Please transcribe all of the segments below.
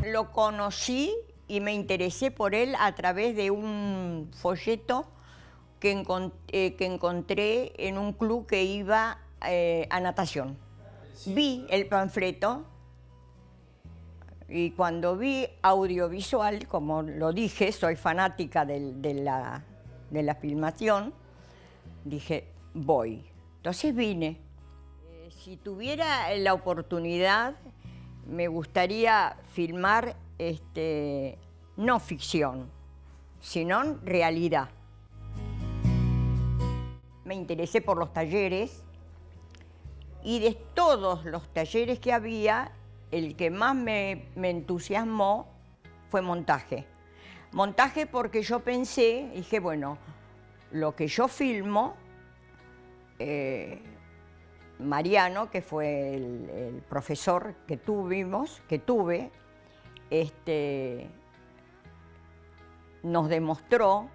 Lo conocí y me interesé por él a través de un folleto que encontré en un club que iba a natación. Vi el panfleto y cuando vi audiovisual, como lo dije, soy fanática de la filmación, dije, voy. Entonces vine. Si tuviera la oportunidad, me gustaría filmar no ficción, sino realidad. Me interesé por los talleres y de todos los talleres que había, el que más me entusiasmó fue montaje. Montaje porque yo pensé, dije, bueno, lo que yo filmo, Mariano, que fue el profesor que tuve, nos demostró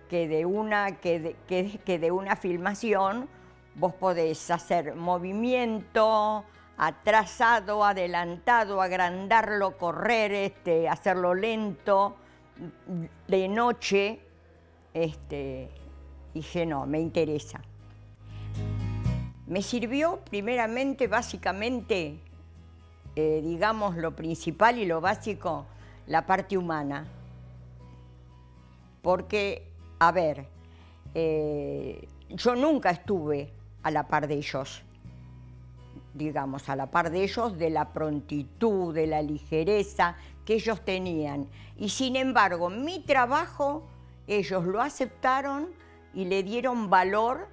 que de una filmación vos podés hacer movimiento, atrasado, adelantado, agrandarlo, correr, hacerlo lento, de noche. Dije, no, me interesa. Me sirvió primeramente, básicamente, digamos, lo principal y lo básico, la parte humana. Porque, a ver, yo nunca estuve a la par de ellos, digamos, a la par de ellos, de la prontitud, de la ligereza que ellos tenían. Y sin embargo, mi trabajo, ellos lo aceptaron y le dieron valor,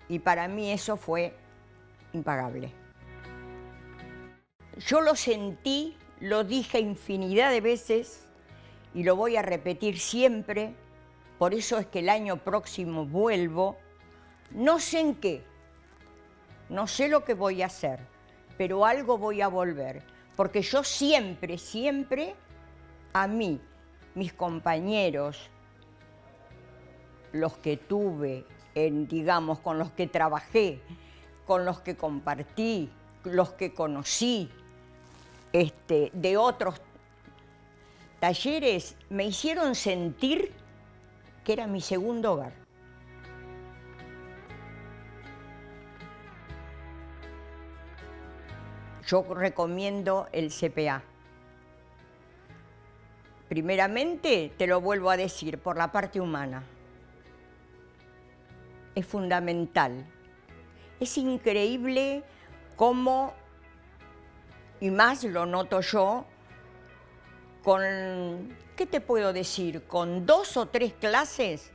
y para mí eso fue impagable. Yo lo sentí, lo dije infinidad de veces y lo voy a repetir siempre, por eso es que el año próximo vuelvo. No sé en qué, no sé lo que voy a hacer, pero algo voy a volver, porque yo siempre, siempre, a mí, mis compañeros, los que tuve, digamos, con los que trabajé, con los que compartí, los que conocí, de otros talleres, me hicieron sentir que era mi segundo hogar. Yo recomiendo el CPA. Primeramente, te lo vuelvo a decir, por la parte humana. Es fundamental. Es increíble cómo, y más lo noto yo, ¿qué te puedo decir? Con 2 o 3 clases,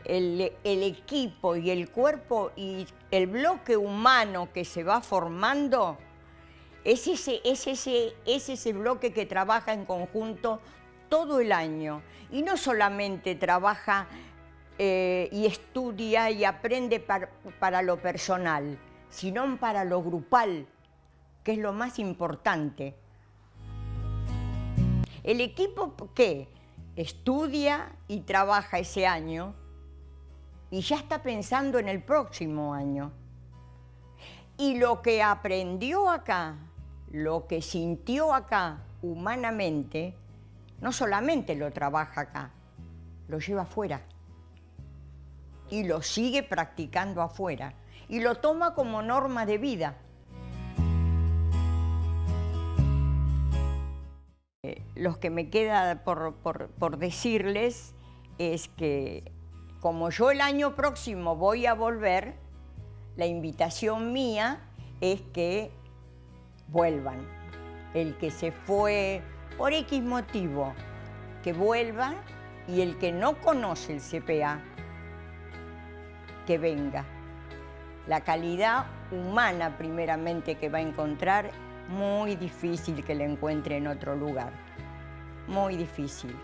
el equipo y el cuerpo y el bloque humano que se va formando, es ese bloque que trabaja en conjunto todo el año. Y no solamente trabaja y estudia y aprende para lo personal, sino para lo grupal, que es lo más importante. El equipo que estudia y trabaja ese año y ya está pensando en el próximo año. Y lo que aprendió acá, lo que sintió acá humanamente, no solamente lo trabaja acá, lo lleva afuera. Y lo sigue practicando afuera. Y lo toma como norma de vida. Lo que me queda por decirles es que, como yo el año próximo voy a volver, la invitación mía es que vuelvan. El que se fue por X motivo, que vuelva, y el que no conoce el CPA, que venga. La calidad humana, primeramente, que va a encontrar, muy difícil que la encuentre en otro lugar. Muy difícil.